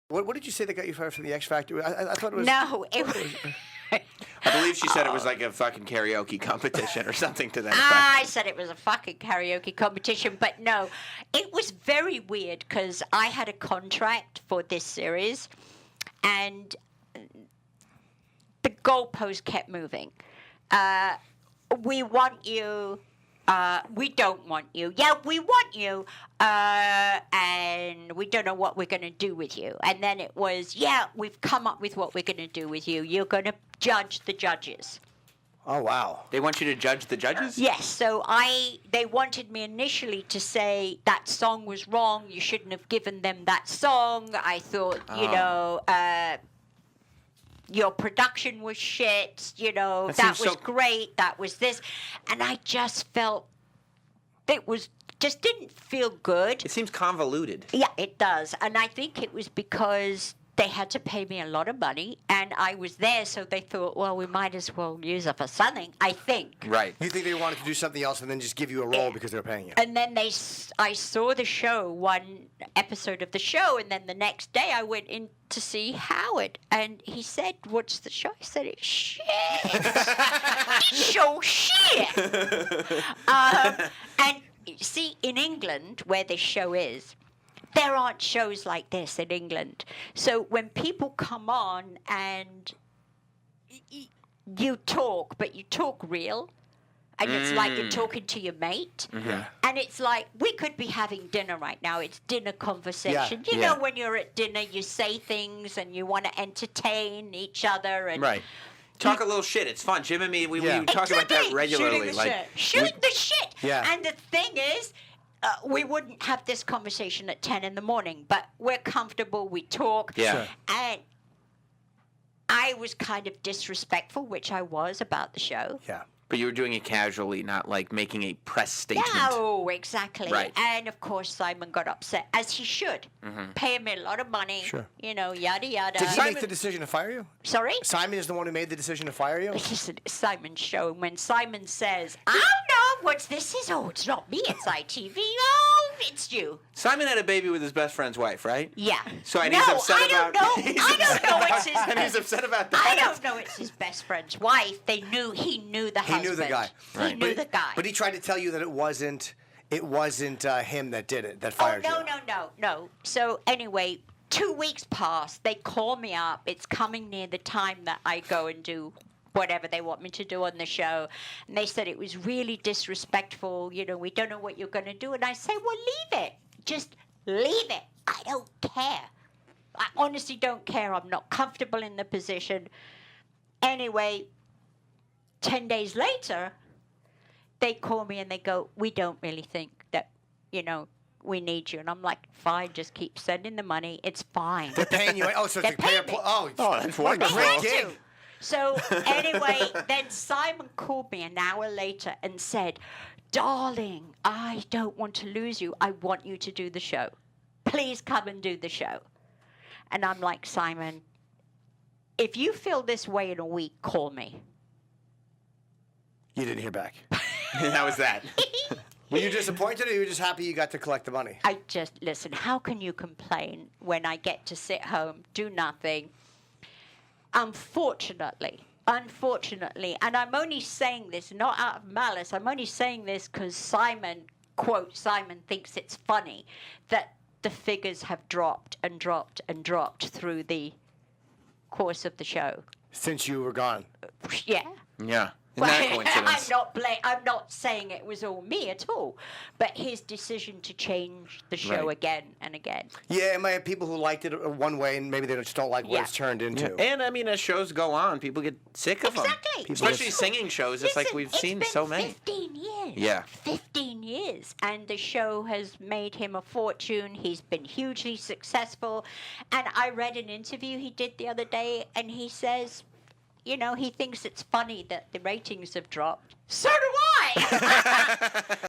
What did you say that got you fired from the X Factor? I thought it was... No, it was... I believe she said it was like a fucking karaoke competition or something to that I effect. said it was a fucking karaoke competition, but no. It was very weird because I had a contract for this series, and the goalpost kept moving. We want you... we don't want you. Yeah, we want you, and we don't know what we're going to do with you. And then it was, yeah, we've come up with what we're going to do with you. You're going to judge the judges. Oh, wow. They want you to judge the judges? Yes, so they wanted me initially to say that song was wrong. You shouldn't have given them that song. I thought, your production was shit, that was great, that was this. And I just felt just didn't feel good. It seems convoluted. Yeah, it does. And I think it was because they had to pay me a lot of money, and I was there, so they thought, well, we might as well use it for something, I think. Right. You think they wanted to do something else and then just give you a role because they were paying you? And then I saw the show, one episode of the show, and then the next day I went in to see Howard, and he said, what's the show? I said, it's shit. It's so shit. And see, in England, where this show is, there aren't shows like this in England. So when people come on and you talk, but you talk real, and it's like you're talking to your mate, and it's like, we could be having dinner right now. It's dinner conversation. You know, when you're at dinner, you say things, and you want to entertain each other. And right. Talk a little shit. It's fun. Jim and me, we talk about that regularly. Shooting the shit. Yeah. And the thing is, we wouldn't have this conversation at 10 in the morning, but we're comfortable, we talk. Yeah. Sure. And I was kind of disrespectful, which I was about the show. Yeah. But you were doing it casually, not like making a press statement. No, exactly. Right. And of course, Simon got upset, as he should. Paying me a lot of money. Sure. Yada, yada. Did he make the decision to fire you? Sorry? Simon is the one who made the decision to fire you? Listen, it's Simon's show. And when Simon says, I don't know what this is. Oh, it's not me. It's ITV. Oh, it's you. Simon had a baby with his best friend's wife, right? Yeah. So and he's upset I don't about. know. I don't know it's his. And he's upset about that. I don't know it's his best friend's wife. He knew the husband. He knew the guy. He knew the guy. But he tried to tell you that it wasn't him that did it, that fired you. No. So anyway, 2 weeks passed. They call me up. It's coming near the time that I go and do whatever they want me to do on the show. And they said it was really disrespectful. We don't know what you're going to do. And I say, well, leave it. Just leave it. I don't care. I honestly don't care. I'm not comfortable in the position. Anyway, 10 days later, they call me and they go, we don't really think that, we need you. And I'm like, fine, just keep sending the money. It's fine. They're paying you. Oh, so it's that's wonderful. Great gig. So anyway, then Simon called me an hour later and said, darling, I don't want to lose you. I want you to do the show. Please come and do the show. And I'm like, Simon, if you feel this way in a week, call me. You didn't hear back. And that was that. Were you disappointed or you were just happy you got to collect the money? Listen, how can you complain when I get to sit home, do nothing? Unfortunately, and I'm only saying this not out of malice, I'm only saying this because Simon, quote, Simon thinks it's funny that the figures have dropped and dropped and dropped through the course of the show. Since you were gone. Yeah. Yeah. Isn't that a coincidence? I'm not saying it was all me at all, but his decision to change the show again and again. Yeah, it might have people who liked it one way and maybe they just don't like what it's turned into. Yeah. And I mean, as shows go on, people get sick of them. Exactly. Especially singing shows. It's like we've seen so many. 15 years. Yeah. 15 years. And the show has made him a fortune. He's been hugely successful. And I read an interview he did the other day, and he says, he thinks it's funny that the ratings have dropped. So do I!